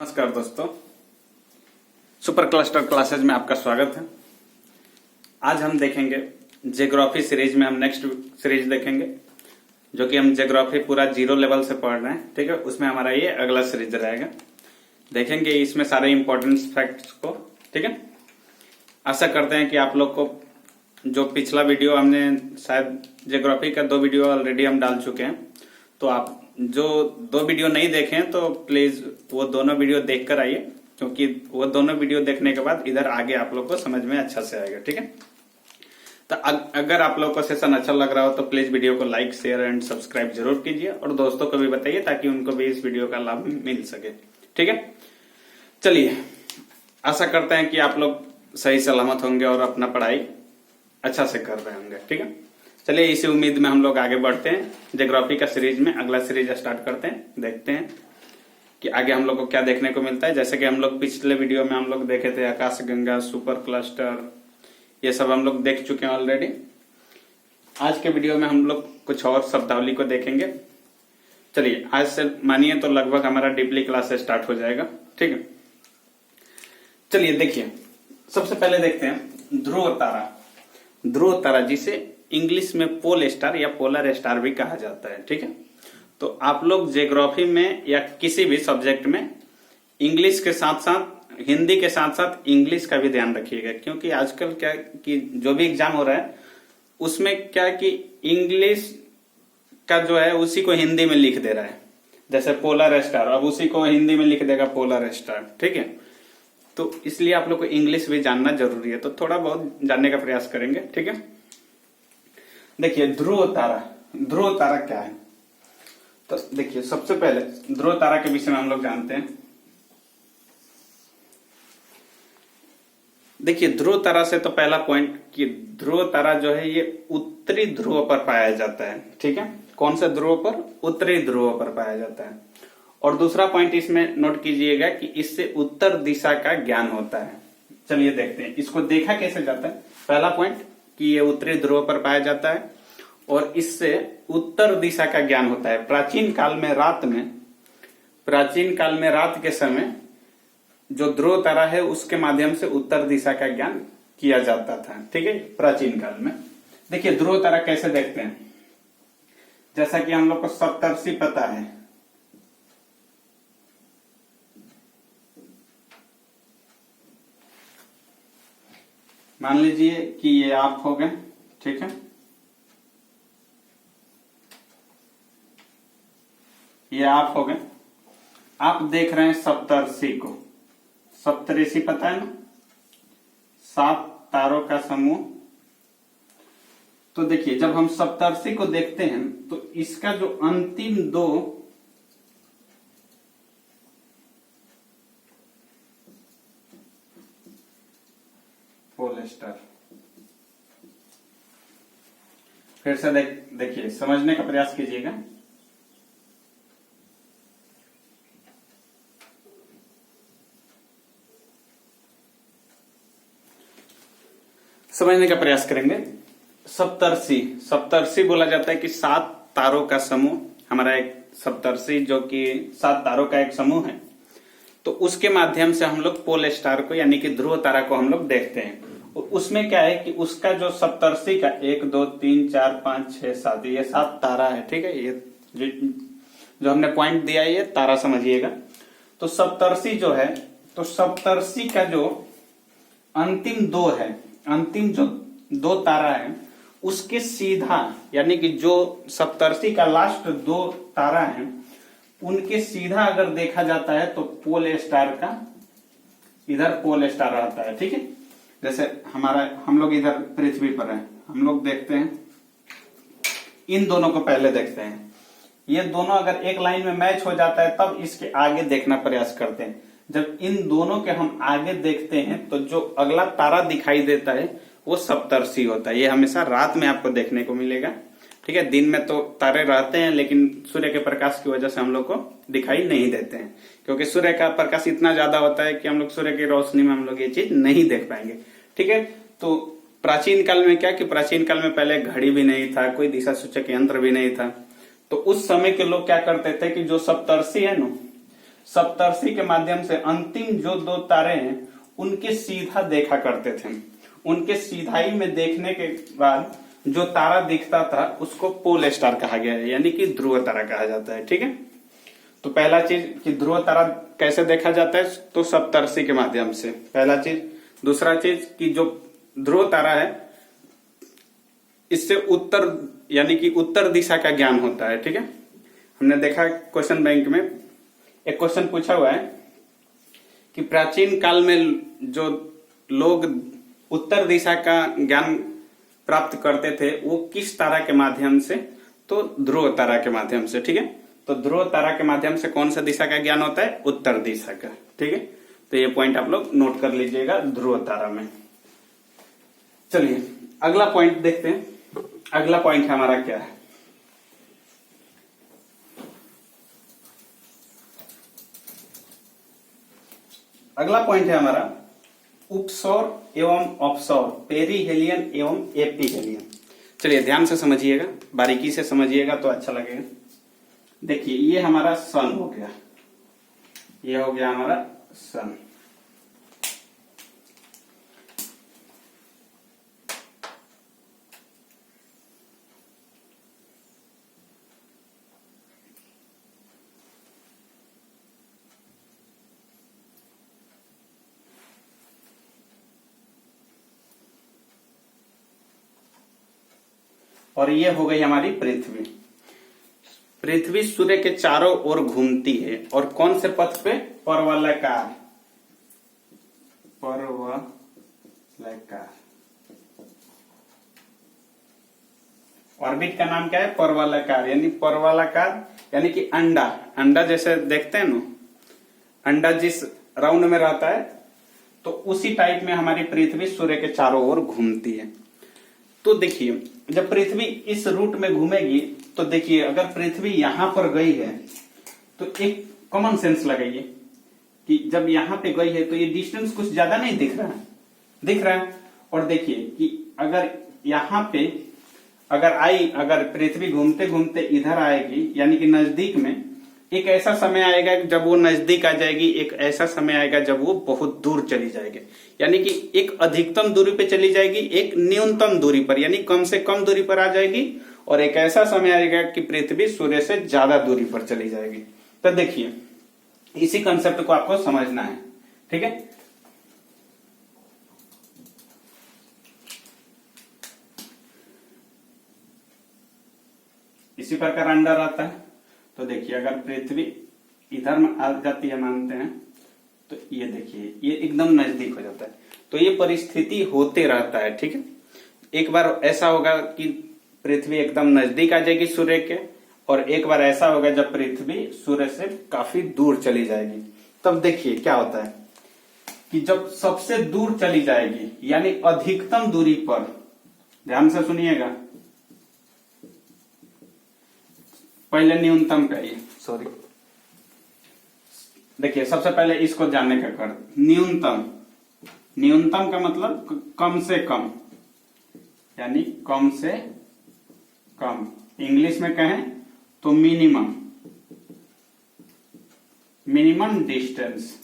नमस्कार दोस्तों, super cluster classes में आपका स्वागत है। आज हम देखेंगे ज्योग्राफी सीरीज में हम नेक्स्ट सीरीज देखेंगे जो कि हम ज्योग्राफी पूरा 0 लेवल से पढ़ रहे हैं। ठीक है, उसमें हमारा ये अगला सीरीज रहेगा। देखेंगे इसमें सारे इंपॉर्टेंट फैक्ट्स को। ठीक है, आशा करते हैं कि आप लोग को जो पिछला वीडियो हमने शायद ज्योग्राफी का 2 वीडियो ऑलरेडी हम डाल चुके हैं, तो आप जो 2 वीडियो नहीं देखें तो प्लीज वो दोनों वीडियो देखकर आइए, क्योंकि वो दोनों वीडियो देखने के बाद इधर आगे आप लोग को समझ में अच्छा से आएगा। ठीक है, तो अगर आप लोग को सेशन अच्छा लग रहा हो तो प्लीज वीडियो को लाइक, शेयर एंड सब्सक्राइब जरूर कीजिए और दोस्तों को भी बताइए ताकि उनको भी इस वीडियो का लाभ मिल सके। ठीक है, चलिए, आशा करते हैं कि आप लोग सही सलामत होंगे और अपना पढ़ाई अच्छा से कर रहे होंगे। ठीक है, चलिए इसी उम्मीद में हम लोग आगे बढ़ते हैं। ज्योग्राफी का सीरीज में अगला सीरीज स्टार्ट करते हैं, देखते हैं कि आगे हम लोग को क्या देखने को मिलता है। जैसे कि हम लोग पिछले वीडियो में हम लोग देखे थे आकाशगंगा, सुपर क्लस्टर, ये सब हम लोग देख चुके हैं ऑलरेडी। आज के वीडियो में हम लोग कुछ और शब्दावली को देखेंगे। चलिए, आज से मानिए तो लगभग हमारा डीपली क्लास स्टार्ट हो जाएगा। ठीक है, चलिए देखिए, सबसे पहले देखते हैं ध्रुव तारा। ध्रुव तारा जिसे इंग्लिश में पोल स्टार या पोलर स्टार भी कहा जाता है। ठीक है, तो आप लोग ज्योग्राफी में या किसी भी सब्जेक्ट में इंग्लिश के साथ साथ हिंदी के साथ साथ इंग्लिश का भी ध्यान रखिएगा, क्योंकि आजकल क्या कि जो भी एग्जाम हो रहा है उसमें क्या कि इंग्लिश का जो है उसी को हिंदी में लिख दे रहा है। जैसे पोलर स्टार, अब उसी को हिंदी में लिख देगा पोलर स्टार। ठीक है, तो इसलिए आप लोग को इंग्लिश भी जानना जरूरी है, तो थोड़ा बहुत जानने का प्रयास करेंगे। ठीक है, देखिए ध्रुव तारा। ध्रुव तारा क्या है? तो देखिए, सबसे पहले ध्रुव तारा के विषय में हम लोग जानते हैं। देखिए, ध्रुव तारा से तो पहला पॉइंट कि ध्रुव तारा जो है ये उत्तरी ध्रुव पर पाया जाता है। ठीक है, कौन से ध्रुव पर? उत्तरी ध्रुव पर पाया जाता है। और दूसरा पॉइंट इसमें नोट कीजिएगा कि इससे उत्तर दिशा का ज्ञान होता है। चलिए देखते हैं इसको देखा कैसे जाता है। पहला पॉइंट कि ये उत्तरी ध्रुव पर पाया जाता है और इससे उत्तर दिशा का ज्ञान होता है। प्राचीन काल में रात के समय जो ध्रुव तारा है उसके माध्यम से उत्तर दिशा का ज्ञान किया जाता था। ठीक है, प्राचीन काल में। देखिए ध्रुव तारा कैसे देखते हैं, जैसा कि हम लोग को सप्तर्षि पता है। मान लीजिए कि ये आप हो गए। ठीक है, ये आप हो गए। आप देख रहे हैं सप्तर्षि को। सप्तऋषि पता है ना, 7 तारों का समूह। तो देखिए, जब हम सप्तर्षि को देखते हैं तो इसका जो अंतिम 2 पोल स्टार, फिर से देखिए, समझने का प्रयास कीजिएगा। समझने का प्रयास करेंगे। सप्तर्षि बोला जाता है कि 7 तारों का समूह। हमारा एक सप्तर्षि जो कि 7 तारों का एक समूह है, तो उसके माध्यम से हम लोग पोल स्टार को यानी कि ध्रुव तारा को हम लोग देखते हैं। और उसमें क्या है कि उसका जो सप्तर्षि का 1 2 3 4 5 6 7 ये 7 तारा है। ठीक है, ये जो हमने पॉइंट दिया है ये तारा समझिएगा। तो सप्तर्षि जो है, तो सप्तर्षि का जो अंतिम 2 है, अंतिम जो 2 तारा है उसके सीधा यानी कि जो सप्तर्षि का लास्ट 2 तारा है उनके सीधा अगर देखा जाता है तो पोल स्टार का इधर पोल स्टार रहता है। ठीक है, जैसे हम लोग इधर पृथ्वी पर हैं, हम लोग देखते हैं इन दोनों को पहले देखते हैं। ये दोनों अगर एक लाइन में मैच हो जाता है तब इसके आगे देखना प्रयास करते हैं। जब इन दोनों के हम आगे देखते हैं तो जो अगला तारा दिखाई देता है वो सप्तर्षि होता है। ये हमेशा रात में आपको देखने को मिलेगा। ठीक है, दिन में तो तारे रहते हैं लेकिन सूर्य के प्रकाश की वजह से हम लोग को दिखाई नहीं देते हैं, क्योंकि सूर्य का प्रकाश इतना ज्यादा होता है कि हम लोग सूर्य की रोशनी में हम लोग ये चीज नहीं देख पाएंगे। ठीक है, तो प्राचीन काल में क्या कि प्राचीन काल में पहले घड़ी भी नहीं था, कोई दिशा सूचक यंत्र भी नहीं था। तो उस समय के लोग क्या करते थे कि जो सप्तर्षि है ना, सप्तर्षि के माध्यम से अंतिम जो दो तारे हैं उनके सीधा देखा करते थे। उनके सीधाई में देखने के बाद जो तारा दिखता था उसको पोल स्टार कहा गया है, यानी कि ध्रुव तारा कहा जाता है। ठीक है, तो पहला चीज कि ध्रुव तारा कैसे देखा जाता है, तो सप्तर्षि के माध्यम से, पहला चीज। दूसरा चीज कि जो ध्रुव तारा है इससे उत्तर यानी कि उत्तर दिशा का ज्ञान होता है। ठीक है, हमने देखा क्वेश्चन बैंक में एक क्वेश्चन पूछा हुआ है कि प्राचीन काल में जो लोग उत्तर दिशा का ज्ञान प्राप्त करते थे वो किस तारा के माध्यम से, तो ध्रुव तारा के माध्यम से। ठीक है, तो ध्रुव तारा के माध्यम से कौन सा दिशा का ज्ञान होता है, उत्तर दिशा का। ठीक है, तो ये पॉइंट आप लोग नोट कर लीजिएगा ध्रुव तारा में। चलिए अगला पॉइंट देखते हैं। अगला पॉइंट हमारा क्या है, अगला पॉइंट है हमारा उपसौर एवं अपसौर, पेरीहेलियन एवं एपीहेलियन। चलिए ध्यान से समझिएगा, बारीकी से समझिएगा तो अच्छा लगेगा। देखिए ये हमारा सन हो गया, ये हो गया हमारा सन। और ये हो गई हमारी पृथ्वी। पृथ्वी सूर्य के चारों ओर घूमती है और कौन से पथ पे, परवलयकार, परवलयकार। ऑर्बिट का नाम क्या है, परवलयकार, यानी परवलयकार यानी कि अंडा, अंडा जैसे देखते हैं ना, अंडा जिस राउंड में रहता है तो उसी टाइप में हमारी पृथ्वी सूर्य के चारों ओर घूमती है। तो देखिए जब पृथ्वी इस रूट में घूमेगी तो देखिए अगर पृथ्वी यहां पर गई है तो एक कॉमन सेंस लगाइए कि जब यहां पे गई है तो ये डिस्टेंस कुछ ज्यादा नहीं दिख रहा है, दिख रहा है। और देखिए कि अगर यहां पे अगर पृथ्वी घूमते घूमते इधर आएगी यानी कि नजदीक में, एक ऐसा समय आएगा जब वो नजदीक आ जाएगी, एक ऐसा समय आएगा जब वो बहुत दूर चली जाएगी। यानी कि एक अधिकतम दूरी पे चली जाएगी, एक न्यूनतम दूरी पर यानी कम से कम दूरी पर आ जाएगी, और एक ऐसा समय आएगा कि पृथ्वी सूर्य से ज्यादा दूरी पर चली जाएगी। तो देखिए इसी कंसेप्ट को आपको समझना है। ठीक है, इसी प्रकार अंडा रहता है। तो देखिए अगर पृथ्वी इधर आ जाती है मानते हैं तो ये देखिए ये एकदम नजदीक हो जाता है। तो ये परिस्थिति होते रहता है। ठीक है, एक बार ऐसा होगा कि पृथ्वी एकदम नजदीक आ जाएगी सूर्य के, और एक बार ऐसा होगा जब पृथ्वी सूर्य से काफी दूर चली जाएगी। तब देखिए क्या होता है कि जब सबसे दूर चली जाएगी यानी अधिकतम दूरी पर, ध्यान से सुनिएगा, पहले न्यूनतम पे आइए, सॉरी, देखिए सबसे पहले इसको जानने का कर, न्यूनतम, न्यूनतम का मतलब कम से कम, यानी कम से कम, इंग्लिश में कहें तो मिनिमम, मिनिमम डिस्टेंस।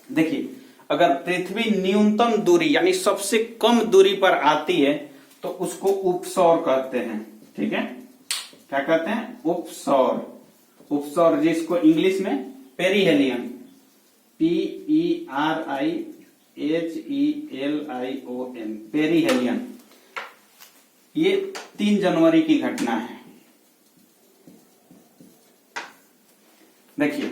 देखिए अगर पृथ्वी न्यूनतम दूरी यानी सबसे कम दूरी पर आती है तो उसको उपसौर कहते हैं। ठीक है, क्या कहते हैं, उपसौर। उपसौर जिसको इंग्लिश में पेरीहेलियन, PERIHELION, पेरीहेलियन। ये 3 जनवरी की घटना है। देखिए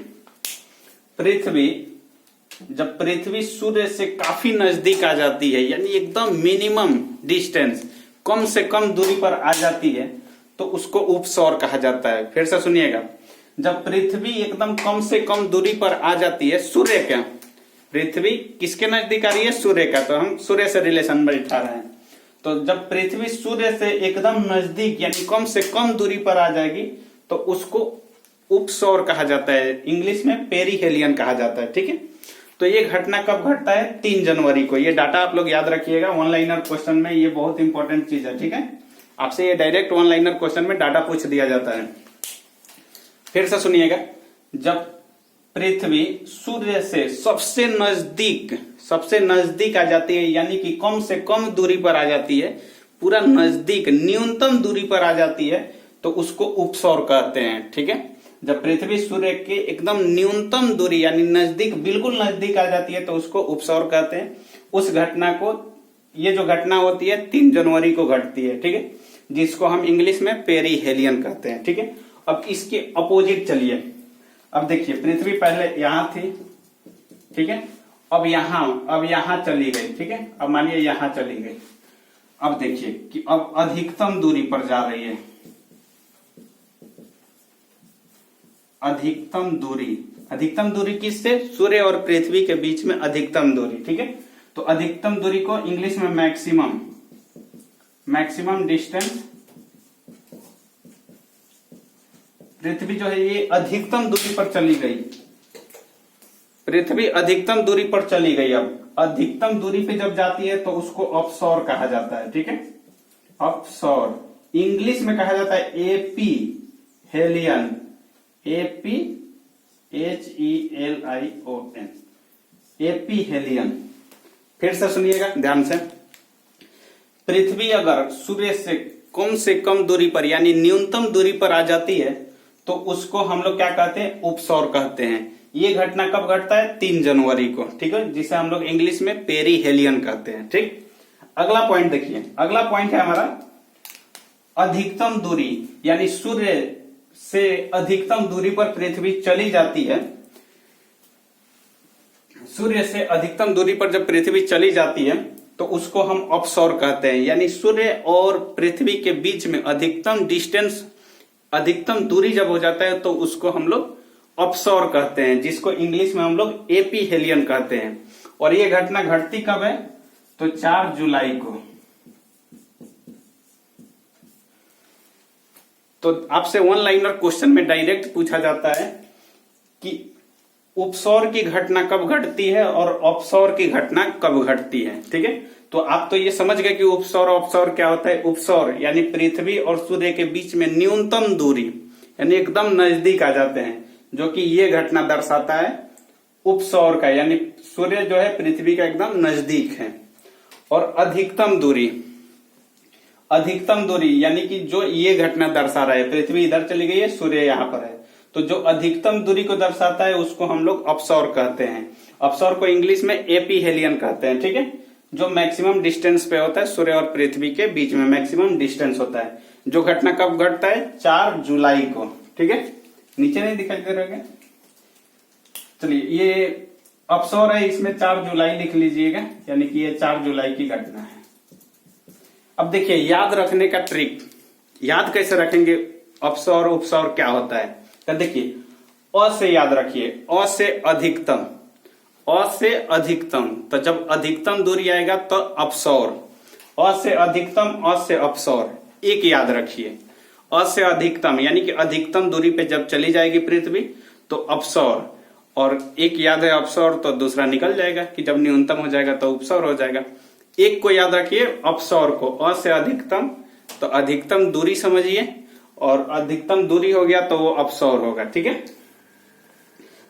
जब पृथ्वी सूर्य से काफी नजदीक आ जाती है यानी एकदम मिनिमम डिस्टेंस, कम से कम दूरी पर आ जाती है तो उसको उपसौर कहा जाता है। फिर से सुनिएगा, जब पृथ्वी एकदम कम से कम दूरी पर आ जाती है सूर्य के, पृथ्वी किसके नजदीक आ रही है, सूर्य का, तो हम सूर्य से रिलेशन बैठा रहे हैं। तो जब पृथ्वी सूर्य से एकदम नजदीक यानी कम से कम दूरी पर आ जाएगी तो उसको उपसौर कहा जाता है, इंग्लिश में पेरीहेलियन कहा जाता है। ठीक है, तो ये घटना कब घटता है, 3 जनवरी को। ये डाटा आप लोग याद रखिएगा, वन लाइनर क्वेश्चन में ये बहुत इंपॉर्टेंट चीज है। ठीक है, आपसे ये डायरेक्ट वन लाइनर क्वेश्चन में डाटा पूछ दिया जाता है। फिर से सुनिएगा, जब पृथ्वी सूर्य से सबसे नजदीक आ जाती है, यानी कि कम से कम दूरी पर आ जाती है, पूरा नजदीक न्यूनतम दूरी पर आ जाती है, तो उसको उपसौर कहते हैं। ठीक है, जब पृथ्वी सूर्य के एकदम न्यूनतम दूरी यानी नजदीक, बिल्कुल नजदीक आ जाती है, तो उसको उपसौर कहते हैं। उस घटना को, ये जो घटना होती है 3 जनवरी को घटती है। ठीक है, जिसको हम इंग्लिश में पेरीहेलियन कहते हैं। ठीक है, अब इसके अपोजिट चलिए। अब देखिए, पृथ्वी पहले यहां थी, ठीक है, अब यहां चली गई। ठीक है, अब मानिए यहां चली गई। अब देखिए कि अब अधिकतम दूरी पर जा रही है। अधिकतम दूरी किससे? सूर्य और पृथ्वी के बीच में अधिकतम दूरी। ठीक है, तो अधिकतम दूरी को इंग्लिश में मैक्सिमम डिस्टेंस। पृथ्वी जो है ये अधिकतम दूरी पर चली गई, पृथ्वी अधिकतम दूरी पर चली गई। अब अधिकतम दूरी पे जब जाती है तो उसको अपसौर कहा जाता है। ठीक है, अपसौर इंग्लिश में कहा जाता है AP Helion, HELION, AP Helion. फिर से सुनिएगा ध्यान से, पृथ्वी अगर सूर्य से कम दूरी पर यानी न्यूनतम दूरी पर आ जाती है तो उसको हम लोग क्या कहते हैं? उपसौर कहते हैं। ये घटना कब घटता है? 3 जनवरी को। ठीक है, जिसे हम लोग इंग्लिश में पेरीहेलियन कहते हैं। ठीक, अगला पॉइंट देखिए, अगला पॉइंट है हमारा अधिकतम दूरी, यानी सूर्य से अधिकतम दूरी पर पृथ्वी चली जाती है। सूर्य से अधिकतम दूरी पर जब पृथ्वी चली जाती है तो उसको हम अपसौर कहते हैं, यानी सूर्य और पृथ्वी के बीच में अधिकतम डिस्टेंस, अधिकतम दूरी जब हो जाता है तो उसको हम लोग अपसौर कहते हैं, जिसको इंग्लिश में हम लोग एपीहेलियन कहते हैं। और ये घटना घटती कब है? तो 4 जुलाई को। तो आपसे 1 लाइनर क्वेश्चन में डायरेक्ट पूछा जाता है कि उपसौर की घटना कब घटती है और अपसौर की घटना कब घटती है। ठीक है, तो आप तो ये समझ गए कि उपसौर और अपसौर क्या होता है। उपसौर यानी पृथ्वी और सूर्य के बीच में न्यूनतम दूरी, यानी एकदम नजदीक आ जाते हैं, जो कि ये घटना दर्शाता है उपसौर का, यानी सूर्य जो है पृथ्वी का एकदम नजदीक है। और अधिकतम दूरी यानी कि जो ये घटना दर्शा रहा है, पृथ्वी इधर चली गई है, सूर्य यहां पर है, तो जो अधिकतम दूरी को दर्शाता है उसको हम लोग अपसौर कहते हैं। अपसौर को इंग्लिश में एपीहेलियन कहते हैं। ठीक है, जो मैक्सिमम डिस्टेंस पे होता है, सूर्य और पृथ्वी के बीच में मैक्सिमम डिस्टेंस होता है। जो घटना कब घटता है? 4 जुलाई को। ठीक है, नीचे नहीं दिखाई दे रहा है? चलिए, ये अपसौर है, इसमें 4 जुलाई लिख लीजिएगा, यानी कि ये 4 जुलाई की घटना है। अब देखिए, याद रखने का ट्रिक, याद कैसे रखेंगे अपसौर उपसौर क्या होता है? तो देखिए, अ से याद रखिए, अ से अधिकतम, तो जब अधिकतम दूरी आएगा तो अपसौर, अ से अधिकतम, अ से अपसौर। एक याद रखिए, अ से अधिकतम यानी कि अधिकतम दूरी पे जब चली जाएगी पृथ्वी तो अपसौर, और एक याद है अपसौर, तो दूसरा निकल जाएगा कि जब न्यूनतम हो जाएगा तो उपसौर हो जाएगा। एक को याद रखिए, अपसौर को, अ से अधिकतम, तो अधिकतम दूरी समझिए, और अधिकतम दूरी हो गया तो वो अपसौर होगा। ठीक है,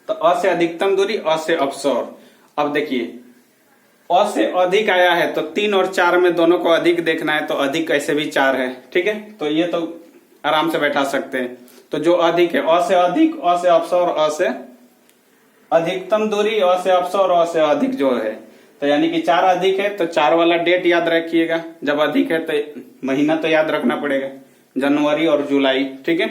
तो अ से अधिकतम दूरी, अ से अपसौर। अब देखिए, अ से अधिक आया है तो 3 और 4 में दोनों को अधिक देखना है, तो अधिक कैसे भी 4 है। ठीक है, तो ये तो आराम से बैठा सकते हैं। तो जो अधिक है, अ से अधिक, अ से अपसौर, अ से अधिकतम दूरी, अ से अपसौर, अ से अधिक जो है, तो यानी कि 4 अधिक है, तो 4 वाला डेट याद रखिएगा। जब अधिक है तो महीना तो याद रखना पड़ेगा, जनवरी और जुलाई। ठीक है,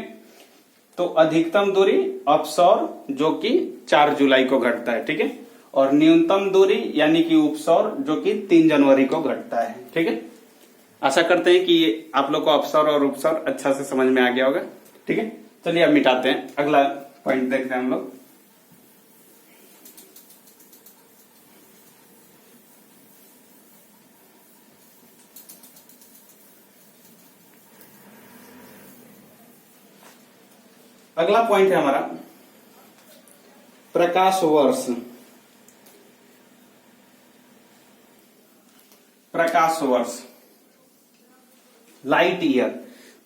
तो अधिकतम दूरी अपसौर जो कि 4 जुलाई को घटता है। ठीक है, और न्यूनतम दूरी यानी कि उपसौर जो कि 3 जनवरी को घटता है। ठीक है, आशा करते हैं कि ये आप लोग को अपसौर और उपसौर अच्छा से समझ में आ गया होगा। ठीक है, चलिए अब मिटाते हैं, अगला पॉइंट देखते हैं हम लोग। अगला पॉइंट है हमारा प्रकाश वर्ष। प्रकाश वर्ष, लाइट ईयर।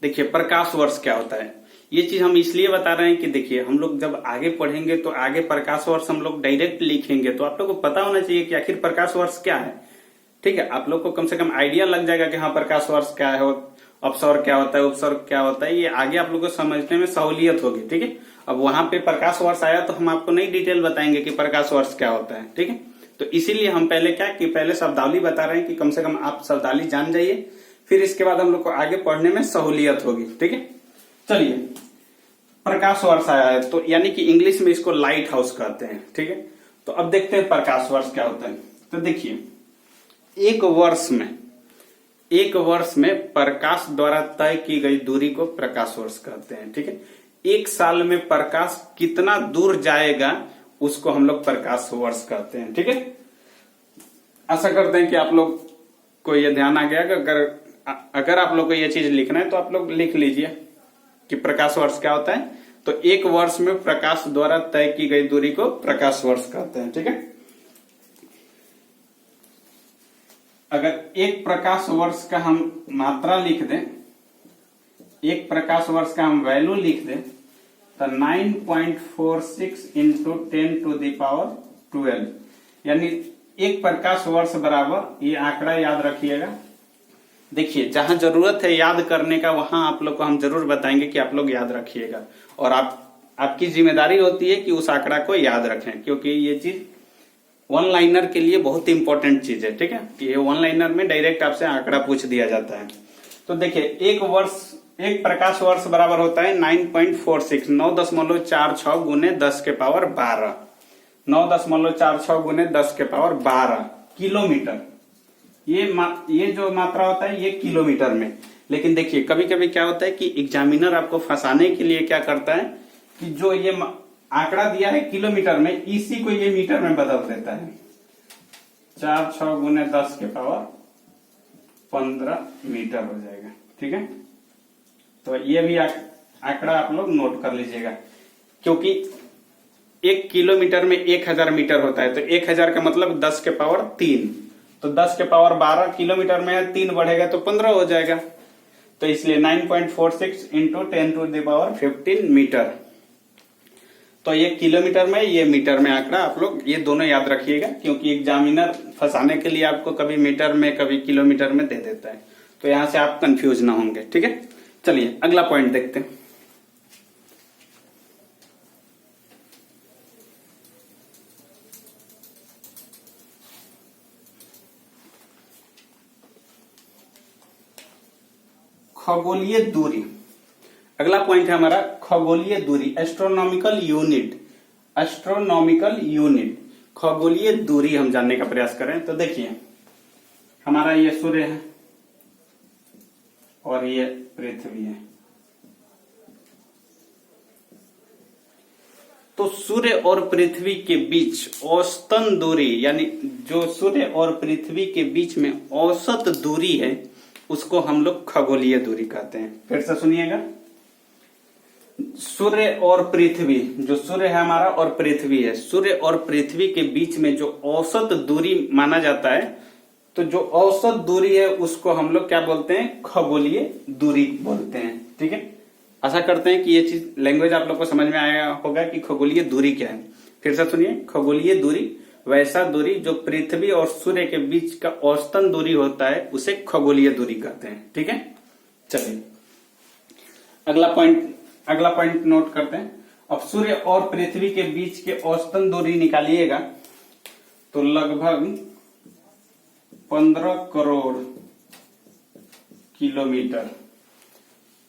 देखिए, प्रकाश वर्ष क्या होता है? ये चीज हम इसलिए बता रहे हैं कि देखिए हम लोग जब आगे पढ़ेंगे तो आगे प्रकाश वर्ष हम लोग डायरेक्ट लिखेंगे, तो आप लोग को पता होना चाहिए कि आखिर प्रकाश वर्ष क्या है। ठीक है, आप लोग को कम से कम आइडिया लग जाएगा कि हाँ प्रकाश वर्ष क्या है, अपसौर क्या होता है, उपसौर क्या होता है, ये आगे आप लोग को समझने में सहूलियत होगी। ठीक है, अब वहां पे प्रकाश वर्ष आया तो हम आपको नई डिटेल बताएंगे कि प्रकाश वर्ष क्या होता है। ठीक है, तो इसीलिए हम पहले क्या कि पहले शब्दावली बता रहे हैं कि कम से कम आप शब्दावली जान जाइए, फिर इसके बाद हम लोग को आगे पढ़ने में सहूलियत होगी। ठीक है, चलिए प्रकाश वर्ष आया है तो यानी कि इंग्लिश में इसको लाइट हाउस कहते हैं। ठीक है, तो अब देखते हैं प्रकाश वर्ष क्या होता है। तो देखिए एक वर्ष में प्रकाश द्वारा तय की गई दूरी को प्रकाश वर्ष कहते हैं। ठीक है, एक साल में प्रकाश कितना दूर जाएगा उसको हम लोग प्रकाश वर्ष कहते हैं। ठीक है, आशा करते हैं कि आप लोग को यह ध्यान आ गया कि अगर आप लोग को यह चीज लिखना है तो आप लोग लिख लीजिए कि प्रकाश वर्ष क्या होता है। तो एक वर्ष में प्रकाश द्वारा तय की गई दूरी को प्रकाश वर्ष कहते हैं। ठीक है, अगर एक प्रकाश वर्ष का हम मात्रा लिख दें, एक प्रकाश वर्ष का हम वैल्यू लिख दें तो 9.46 इंटू 10⁻12 यानी एक प्रकाश वर्ष बराबर, ये आंकड़ा याद रखिएगा। देखिए जहां जरूरत है याद करने का वहां आप लोग को हम जरूर बताएंगे कि आप लोग याद रखिएगा, और आपकी जिम्मेदारी होती है कि उस आंकड़ा को याद रखें, क्योंकि ये चीज वन लाइनर के लिए बहुत इंपॉर्टेंट चीज है। ठीक है, ये वन लाइनर में डायरेक्ट आपसे आंकड़ा पूछ दिया जाता है। तो देखिए एक प्रकाश वर्ष बराबर होता है 9.46 9.46 गुने 10⁻12 9.46 गुने 10⁻12 किलोमीटर। ये जो मात्रा होता है ये किलोमीटर में। लेकिन देखिए कभी कभी क्या होता है कि एग्जामिनर आपको फंसाने के लिए क्या करता है कि जो ये आंकड़ा दिया है किलोमीटर में, इसी को ये मीटर में बदल देता है। 4 गुने 10⁻15 मीटर हो जाएगा। ठीक है, तो ये भी आंकड़ा आप लोग नोट कर लीजिएगा, क्योंकि एक किलोमीटर में 1000 मीटर होता है, तो 1000 का मतलब 10⁻3, तो 10⁻12 किलोमीटर में 3 बढ़ेगा तो 15 हो जाएगा। तो इसलिए 9.46 इंटू 10⁻15 मीटर। तो ये किलोमीटर में, ये मीटर में आंकड़ा आप लोग ये दोनों याद रखिएगा, क्योंकि एग्जामिनर फंसाने के लिए आपको कभी मीटर में कभी किलोमीटर में दे देता है, तो यहां से आप कंफ्यूज ना होंगे। ठीक है, चलिए अगला पॉइंट देखते हैं। खगोलीय दूरी, अगला पॉइंट है हमारा खगोलीय दूरी, एस्ट्रोनॉमिकल यूनिट खगोलीय दूरी हम जानने का प्रयास करें। तो देखिए हमारा ये सूर्य है और ये पृथ्वी है, तो सूर्य और पृथ्वी के बीच औसतन दूरी, यानी जो सूर्य और पृथ्वी के बीच में औसत दूरी है उसको हम लोग खगोलीय दूरी कहते हैं। फिर से सुनिएगा, सूर्य और पृथ्वी, जो सूर्य है हमारा और पृथ्वी है, सूर्य और पृथ्वी के बीच में जो औसत दूरी माना जाता है, तो जो औसत दूरी है उसको हम लोग क्या बोलते हैं, खगोलीय दूरी बोलते हैं। ठीक है, आशा करते हैं कि ये चीज लैंग्वेज आप लोग को समझ में आया होगा कि खगोलीय दूरी क्या है। फिर से सुनिए, खगोलीय दूरी वैसा दूरी जो पृथ्वी और सूर्य के बीच का औसतन दूरी होता है उसे खगोलीय दूरी कहते हैं। ठीक है, चलिए अगला पॉइंट नोट करते हैं। अब सूर्य और पृथ्वी के बीच के औसतन दूरी निकालिएगा तो लगभग 15 करोड़ किलोमीटर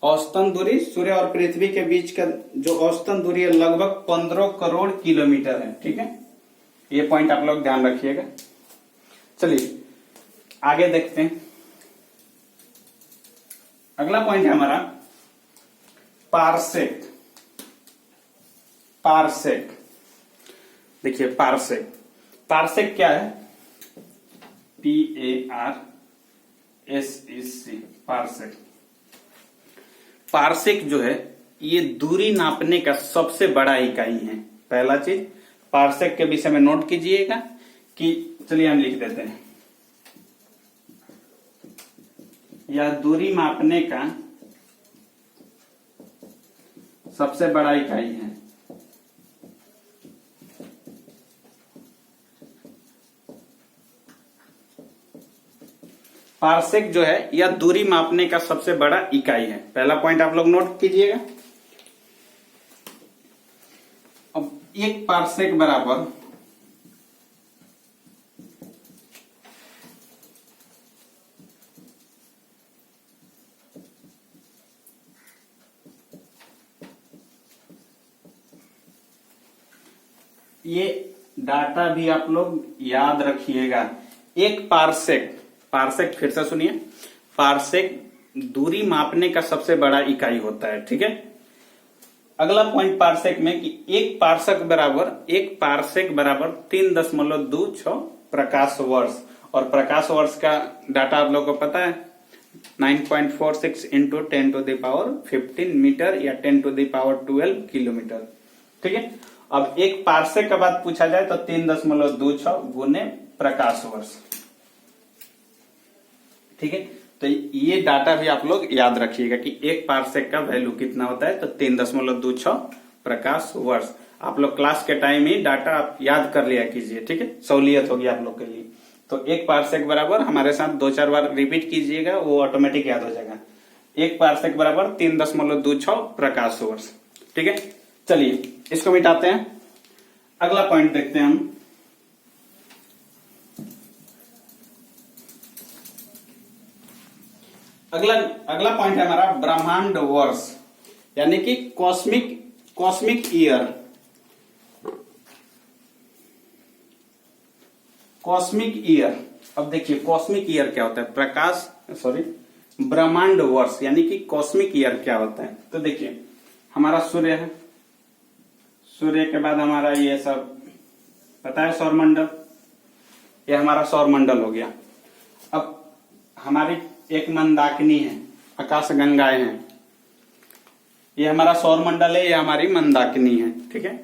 औसतन दूरी, सूर्य और पृथ्वी के बीच का जो औसतन दूरी है लगभग 15 करोड़ किलोमीटर है। ठीक है, ये पॉइंट आप लोग ध्यान रखिएगा। चलिए आगे देखते हैं। अगला पॉइंट है हमारा पारसेक। देखिए पारसेक क्या है, PARSEC, पारसेक जो है ये दूरी नापने का सबसे बड़ा इकाई है। पहला चीज पारसेक के विषय में नोट कीजिएगा कि, चलिए हम लिख देते हैं, यह दूरी मापने का सबसे बड़ा इकाई है। पार्सेक जो है यह दूरी मापने का सबसे बड़ा इकाई है। पहला पॉइंट आप लोग नोट कीजिएगा। अब एक पार्सेक बराबर ये डाटा भी आप लोग याद रखिएगा। एक पार्सेक, पार्सेक फिर से सुनिए, पार्सेक दूरी मापने का सबसे बड़ा इकाई होता है। ठीक है, अगला पॉइंट पार्सेक में कि एक पार्सेक बराबर 3.26 प्रकाश वर्ष। और प्रकाश वर्ष का डाटा आप लोगों को पता है 9.46 इंटू 10⁻15 मीटर या 10⁻12 किलोमीटर। ठीक है, अब एक पार्सेक का बात पूछा जाए तो 3.26 गुने प्रकाश वर्ष। ठीक है, तो ये डाटा भी आप लोग याद रखिएगा कि एक पार्सेक का वैल्यू कितना होता है, तो 3.26 प्रकाश वर्ष। आप लोग क्लास के टाइम ही डाटा आप याद कर लिया कीजिए। ठीक है, सहूलियत होगी आप लोग के लिए। तो एक पार्सेक बराबर, हमारे साथ 2-4 बार रिपीट कीजिएगा, वो ऑटोमेटिक याद हो जाएगा। एक पार्सेक बराबर 3.26 प्रकाश वर्ष। ठीक है, चलिए इसको मिटाते हैं। अगला पॉइंट देखते हैं हम। अगला पॉइंट है हमारा ब्रह्मांड वर्ष, यानी कि कॉस्मिक ईयर। कॉस्मिक ईयर, अब देखिए कॉस्मिक ईयर क्या होता है, ब्रह्मांड वर्ष यानी कि कॉस्मिक ईयर क्या होता है। तो देखिए हमारा सूर्य है, सूर्य के बाद हमारा ये सब पता है सौरमंडल, ये हमारा सौरमंडल हो गया। अब हमारी एक मंदाकिनी है, आकाश गंगाएं हैं, ये हमारा सौरमंडल है, ये हमारी मंदाकिनी है। ठीक है,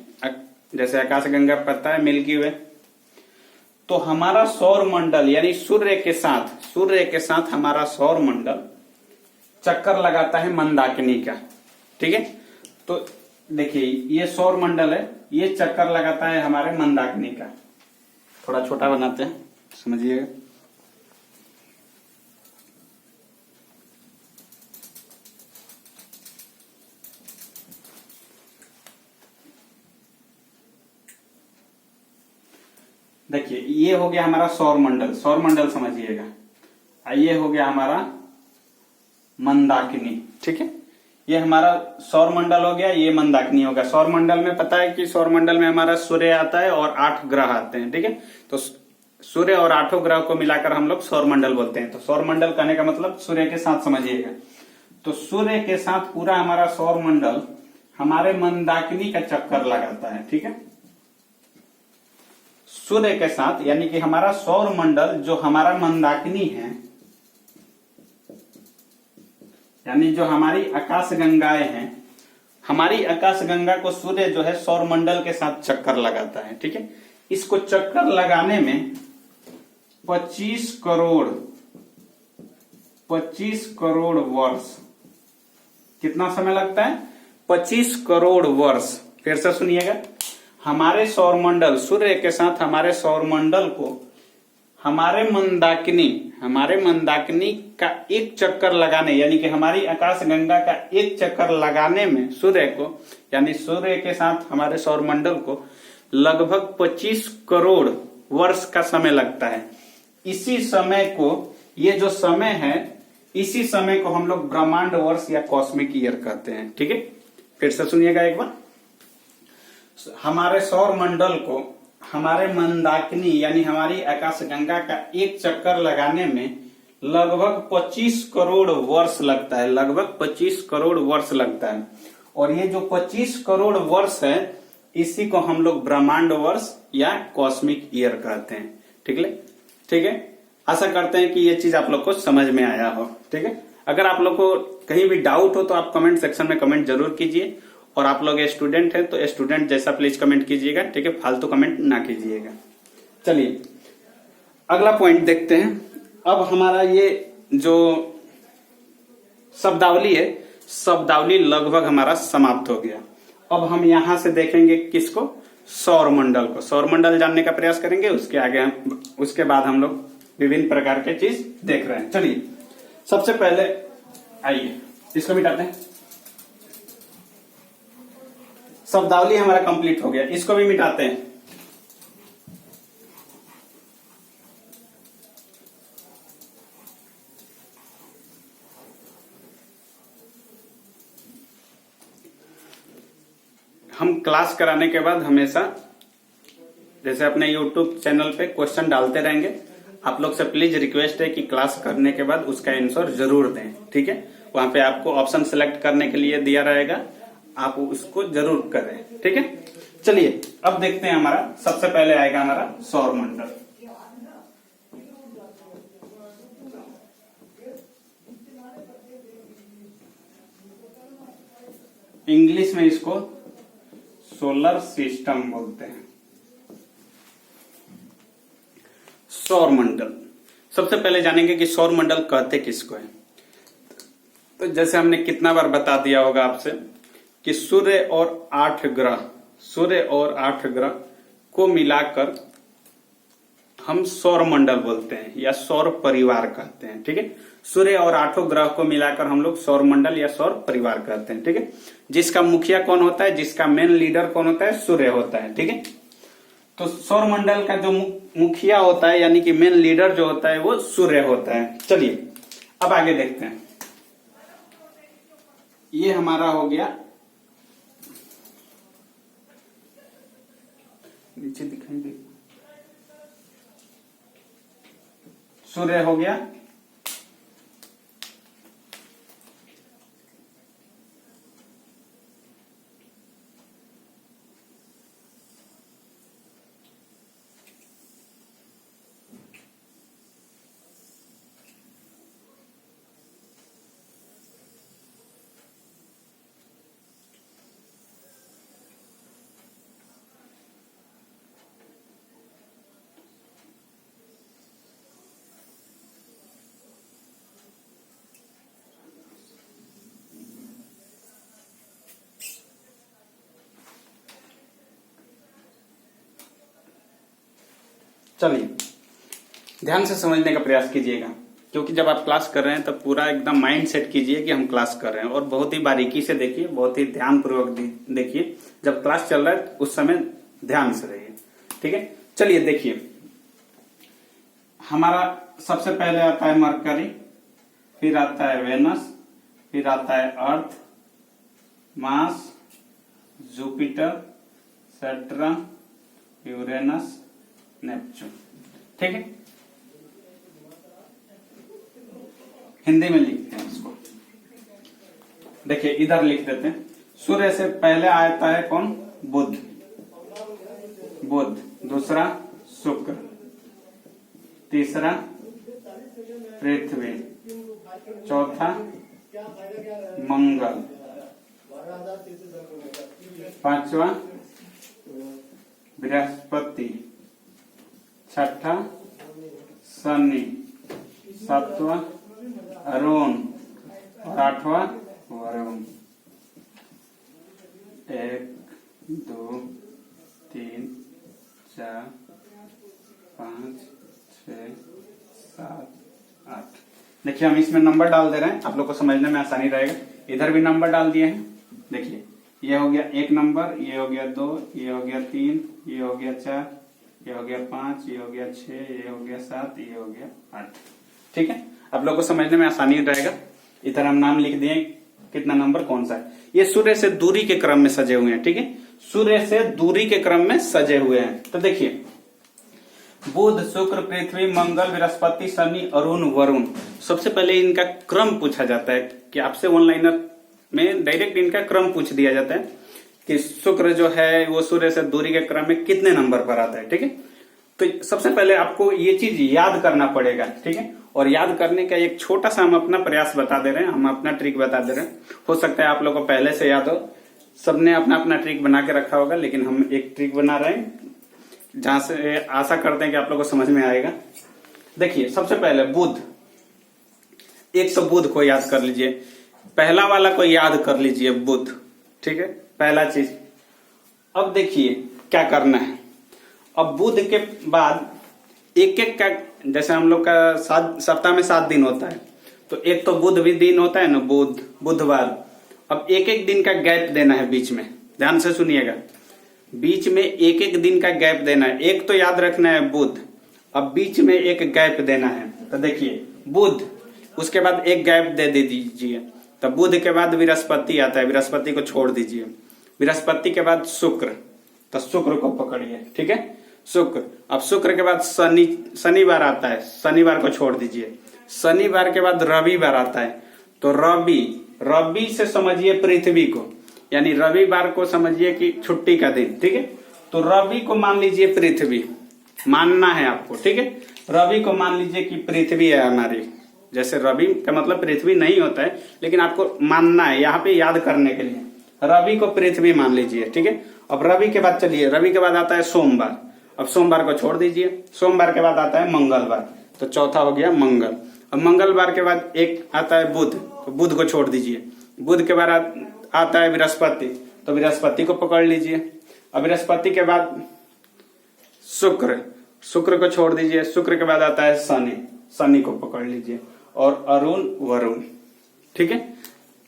जैसे आकाश गंगा पता है मिल्की वे, तो हमारा सौरमंडल यानी सूर्य के साथ हमारा सौरमंडल चक्कर लगाता है मंदाकिनी का। ठीक है, तो देखिए ये सौरमंडल है, ये चक्कर लगाता है हमारे मंदाकिनी का। थोड़ा छोटा बनाते हैं, समझिएगा। देखिए ये हो गया हमारा सौरमंडल समझिएगा। ये हो गया हमारा मंदाकिनी। ठीक है, ये हमारा सौरमंडल हो गया, ये मंदाकिनी होगा। सौरमंडल में पता है कि सौरमंडल में हमारा सूर्य आता है और 8 ग्रह आते हैं। ठीक है, तो सूर्य और 8 ग्रह को मिलाकर हम लोग सौरमंडल बोलते हैं। तो सौरमंडल कहने का मतलब सूर्य के साथ समझिएगा। तो सूर्य के साथ पूरा हमारा सौरमंडल हमारे मंदाकिनी का चक्कर लगाता है। ठीक है, सूर्य के साथ यानी कि हमारा सौरमंडल जो हमारा मंदाकिनी है, यानी जो हमारी आकाश गंगाएं हैं, हमारी आकाश गंगा को सूर्य जो है सौरमंडल के साथ चक्कर लगाता है। ठीक है, इसको चक्कर लगाने में 25 करोड़ वर्ष, कितना समय लगता है? 25 करोड़ वर्ष। फिर से सुनिएगा, हमारे सौरमंडल, सूर्य के साथ हमारे सौरमंडल को हमारे मंदाकिनी का एक चक्कर लगाने, यानी कि हमारी आकाश गंगा का एक चक्कर लगाने में सूर्य को, यानी सूर्य के साथ हमारे सौरमंडल को लगभग 25 करोड़ वर्ष का समय लगता है। इसी समय को, ये जो समय है, इसी समय को हम लोग ब्रह्मांड वर्ष या कॉस्मिक ईयर कहते हैं। ठीक है, फिर से सुनिएगा एक बार। हमारे सौरमंडल को हमारे मंदाकिनी यानी हमारी आकाश गंगा का एक चक्कर लगाने में लगभग 25 करोड़ वर्ष लगता है, लगभग 25 करोड़ वर्ष लगता है। और ये जो 25 करोड़ वर्ष है, इसी को हम लोग ब्रह्मांड वर्ष या कॉस्मिक ईयर कहते हैं। ठीक है, आशा करते हैं कि ये चीज आप लोग को समझ में आया हो। ठीक है, अगर आप लोग को कहीं भी डाउट हो तो आप कमेंट सेक्शन में कमेंट जरूर कीजिए। और आप लोग स्टूडेंट हैं तो स्टूडेंट जैसा प्लीज कमेंट कीजिएगा। ठीक है, फालतू कमेंट ना कीजिएगा। चलिए अगला पॉइंट देखते हैं। अब हमारा ये जो शब्दावली है, शब्दावली लगभग हमारा समाप्त हो गया। अब हम यहां से देखेंगे किसको, सौर मंडल को। सौर मंडल जानने का प्रयास करेंगे, उसके बाद हम लोग विभिन्न प्रकार के चीज देख रहे हैं। चलिए सबसे पहले आइए इसको मिटाते हैं। शब्दावली हमारा कंप्लीट हो गया, इसको भी मिटाते हैं। हम क्लास कराने के बाद हमेशा जैसे अपने YouTube चैनल पे क्वेश्चन डालते रहेंगे। आप लोग से प्लीज रिक्वेस्ट है कि क्लास करने के बाद उसका आंसर जरूर दें, ठीक है। वहां पे आपको ऑप्शन सेलेक्ट करने के लिए दिया रहेगा, आप उसको जरूर करें, ठीक है। चलिए अब देखते हैं, हमारा सबसे पहले आएगा हमारा सौर मंडल। इंग्लिश में इसको सोलर सिस्टम बोलते हैं, सौर मंडल। सबसे पहले जानेंगे कि सौर मंडल कहते किसको है। तो जैसे हमने कितना बार बता दिया होगा आपसे कि सूर्य और 8 ग्रह को मिलाकर हम सौर मंडल बोलते हैं या सौर परिवार कहते हैं, ठीक है। सूर्य और 8 ग्रह को मिलाकर हम लोग सौर मंडल या सौर परिवार कहते हैं, ठीक है। जिसका मुखिया कौन होता है, जिसका मेन लीडर कौन होता है, सूर्य होता है, ठीक है। तो सौर मंडल का जो मुखिया होता है यानी कि मेन लीडर जो होता है वो सूर्य होता है। चलिए अब आगे देखते हैं। ये हमारा हो गया, नीचे दिखाई दे, सूर्य हो गया। चलिए ध्यान से समझने का प्रयास कीजिएगा, क्योंकि जब आप क्लास कर रहे हैं तब पूरा एकदम माइंड सेट कीजिए कि हम क्लास कर रहे हैं, और बहुत ही बारीकी से देखिए, बहुत ही ध्यान पूर्वक देखिए। जब क्लास चल रहा है उस समय ध्यान से रहिए, ठीक है। चलिए देखिए, हमारा सबसे पहले आता है मरकरी, फिर आता है वेनस, फिर आता है Earth, Mars, Jupiter, Saturn, Uranus, Neptune, ठीक है। हिंदी में लिखते हैं इसको, देखिए इधर लिख देते हैं। सूर्य से पहले आता है कौन, बुध, दूसरा शुक्र, तीसरा पृथ्वी, चौथा मंगल, पांचवा बृहस्पति, छठा शनि, सातवां अरुण और आठवां वरुण। 1 2 3 4 5 6 7 8। देखिए हम इसमें नंबर डाल दे रहे हैं, आप लोग को समझने में आसानी रहेगा। इधर भी नंबर डाल दिए हैं, देखिए ये हो गया 1 नंबर, ये हो गया 2, ये हो गया 3, ये हो गया 4, ये हो गया 5, ये हो गया 6, ये हो गया 7, ये हो गया 8, ठीक है। आप लोग को समझने में आसानी रहेगा। इधर हम नाम लिख दिए कितना नंबर कौन सा है। ये सूर्य से दूरी के क्रम में सजे हुए हैं, ठीक है। सूर्य से दूरी के क्रम में सजे हुए हैं। तो देखिए बुध, शुक्र, पृथ्वी, मंगल, बृहस्पति, शनि, अरुण, वरुण। सबसे पहले इनका क्रम पूछा जाता है कि आपसे ऑनलाइनर में डायरेक्ट इनका क्रम पूछ दिया जाता है कि शुक्र जो है वो सूर्य से दूरी के क्रम में कितने नंबर पर आता है, ठीक है। तो सबसे पहले आपको ये चीज याद करना पड़ेगा, ठीक है। और याद करने का एक छोटा सा हम अपना प्रयास बता दे रहे हैं, हम अपना ट्रिक बता दे रहे हैं। हो सकता है आप लोगों को पहले से याद हो, सबने अपना अपना ट्रिक बना के रखा होगा, लेकिन हम एक ट्रिक बना रहे हैं जहां से आशा करते हैं कि आप लोगों को समझ में आएगा। देखिए सबसे पहले बुध, एक तो बुध को याद कर लीजिए पहला वाला को याद कर लीजिए, बुध। ठीक है, पहला चीज। अब देखिए क्या करना है। अब बुध के बाद एक एक का, जैसे हम लोग का सप्ताह में 7 दिन होता है, तो एक तो बुध भी दिन होता है ना, बुधवार। अब एक एक दिन का गैप देना है बीच में, ध्यान से सुनिएगा। बीच में एक एक दिन का गैप देना है। एक तो याद रखना है बुध, अब बीच में एक गैप देना है। तो देखिए बुध, उसके बाद एक गैप दे दीजिए। तो बुध के बाद बृहस्पति आता है, बृहस्पति को छोड़ दीजिए। बृहस्पति के बाद शुक्र, तो शुक्र को पकड़िए। ठीक है, शुक्र। अब शुक्र के बाद शनिवार आता है, शनिवार को छोड़ दीजिए। शनिवार के बाद रविवार आता है, तो रवि से समझिए पृथ्वी को, यानी रविवार को समझिए कि छुट्टी का दिन। ठीक है, तो रवि को मान लीजिए पृथ्वी, मानना है आपको। ठीक है, रवि को मान लीजिए कि पृथ्वी है हमारी। जैसे रवि का मतलब पृथ्वी नहीं होता है, लेकिन आपको मानना है यहाँ पे याद करने के लिए। रवि को पृथ्वी मान लीजिए। ठीक है, अब रवि के बाद चलिए, रवि के बाद आता है सोमवार। अब सोमवार को छोड़ दीजिए। सोमवार के बाद आता है मंगलवार, तो चौथा हो गया मंगल। अब मंगलवार के बाद एक आता है बुध, तो बुध को छोड़ दीजिए। बुध के बाद आता है बृहस्पति, तो बृहस्पति को पकड़ लीजिए। अब बृहस्पति के बाद शुक्र को छोड़ दीजिए। शुक्र के बाद आता है शनि को पकड़ लीजिए, और अरुण वरुण। ठीक है,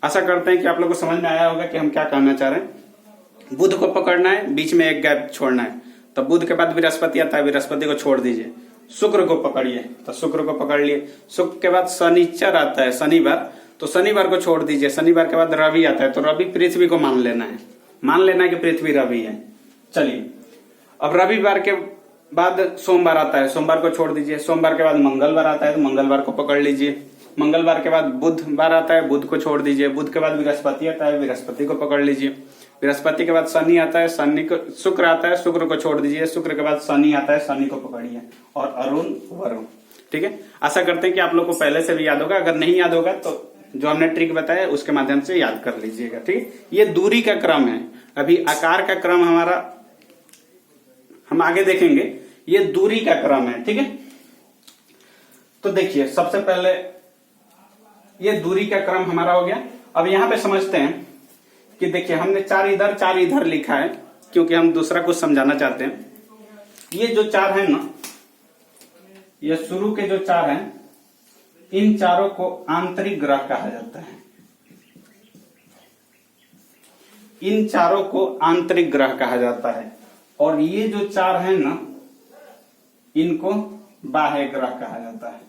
आशा करते हैं कि आप लोगों को समझ में आया होगा कि हम क्या कहना चाह रहे हैं। बुध को पकड़ना है, बीच में एक गैप छोड़ना है। तो बुध के बाद बृहस्पति आता है, बृहस्पति को छोड़ दीजिए। शुक्र को पकड़िए, तो शुक्र को पकड़ लिए। शुक्र के बाद शनिचर आता है, शनिवार, तो शनिवार को छोड़ दीजिए। शनिवार के बाद रवि आता है, तो रवि पृथ्वी को मान लेना है कि पृथ्वी रवि है। चलिए, अब रविवार के बाद सोमवार आता है, सोमवार को छोड़ दीजिए। सोमवार के बाद मंगलवार आता है, तो मंगलवार को पकड़ लीजिए। मंगलवार के बाद बुधवार आता है, बुध को छोड़ दीजिए। बुध के बाद बृहस्पति आता है, बृहस्पति को पकड़ लीजिए। बृहस्पति के बाद शनि आता है, शुक्र आता है, शुक्र को छोड़ दीजिए। शुक्र के बाद शनि आता है, शनि को पकड़िए, और अरुण वरुण। ठीक है, आशा करते हैं कि आप लोग को पहले से भी याद होगा। अगर नहीं याद होगा तो जो हमने ट्रिक बताया उसके माध्यम से याद कर लीजिएगा। ठीक है, ये दूरी का क्रम है। अभी आकार का क्रम हमारा हम आगे देखेंगे, ये दूरी का क्रम है। ठीक है, तो देखिए सबसे पहले ये दूरी का क्रम हमारा हो गया। अब यहां पे समझते हैं कि देखिए हमने 4 इधर लिखा है, क्योंकि हम दूसरा कुछ समझाना चाहते हैं। ये जो 4 है ना, ये शुरू के जो 4 हैं, इन चारों को आंतरिक ग्रह कहा जाता है। इन चारों को आंतरिक ग्रह कहा जाता है, और ये जो 4 हैं ना, इनको बाह्य ग्रह कहा जाता है।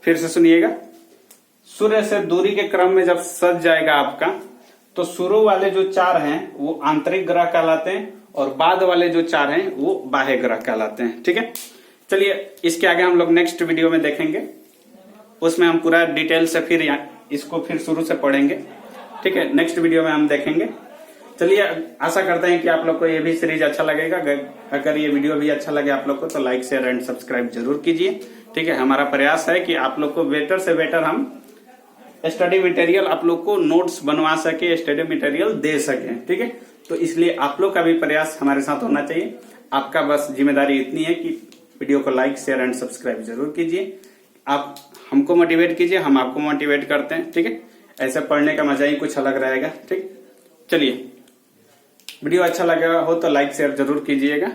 फिर से सुनिएगा, सूर्य से दूरी के क्रम में जब सज जाएगा आपका, तो शुरू वाले जो 4 हैं वो आंतरिक ग्रह कहलाते हैं, और बाद वाले जो 4 हैं वो बाह्य ग्रह कहलाते हैं। ठीक है, चलिए इसके आगे हम लोग नेक्स्ट वीडियो में देखेंगे, उसमें हम पूरा डिटेल से फिर इसको फिर शुरू से पढ़ेंगे। ठीक है, नेक्स्ट वीडियो में हम देखेंगे। चलिए, आशा करते हैं कि आप लोग को ये भी सीरीज अच्छा लगेगा। अगर ये वीडियो भी अच्छा लगे आप लोग को, तो लाइक शेयर एंड सब्सक्राइब जरूर कीजिए। ठीक है, हमारा प्रयास है कि आप लोग को बेटर से बेटर हम स्टडी मटेरियल, आप लोग को नोट्स बनवा सके, स्टडी मटेरियल दे सके। ठीक है, तो इसलिए आप लोग का भी प्रयास हमारे साथ होना चाहिए। आपका बस जिम्मेदारी इतनी है कि वीडियो को लाइक शेयर एंड सब्सक्राइब जरूर कीजिए। आप हमको मोटिवेट कीजिए, हम आपको मोटिवेट करते हैं। ठीक है, ऐसे पढ़ने का मजा ही कुछ अलग रहेगा। ठीक, चलिए वीडियो अच्छा लगा हो तो लाइक शेयर जरूर कीजिएगा,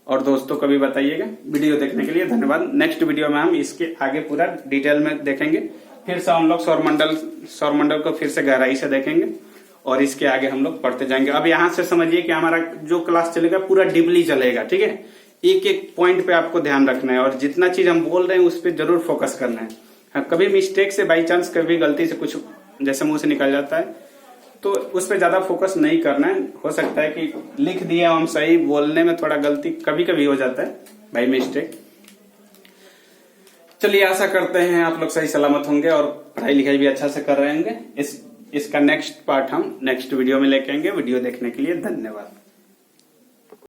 और दोस्तों को भी बताइएगा। वीडियो देखने के लिए धन्यवाद। नेक्स्ट वीडियो में हम इसके आगे पूरा डिटेल में देखेंगे। फिर से हम लोग सौरमंडल को फिर से गहराई से देखेंगे, और इसके आगे हम लोग पढ़ते जाएंगे। अब यहाँ से समझिए कि हमारा जो क्लास चलेगा पूरा डीपली चलेगा। ठीक है, एक एक पॉइंट पे आपको ध्यान रखना है, और जितना चीज हम बोल रहे हैं उस पर जरूर फोकस करना है। हाँ, कभी मिस्टेक से बाई चांस कभी गलती से कुछ जैसे मुंह से निकल जाता है, तो उस पर ज्यादा फोकस नहीं करना है। हो सकता है कि लिख दिया हम सही, बोलने में थोड़ा गलती कभी कभी हो जाता है बाई मिस्टेक। चलिए, आशा करते हैं आप लोग सही सलामत होंगे और पढ़ाई लिखाई भी अच्छा से कर रहे होंगे। इसका नेक्स्ट पार्ट हम नेक्स्ट वीडियो में लेके आएंगे। वीडियो देखने के लिए धन्यवाद।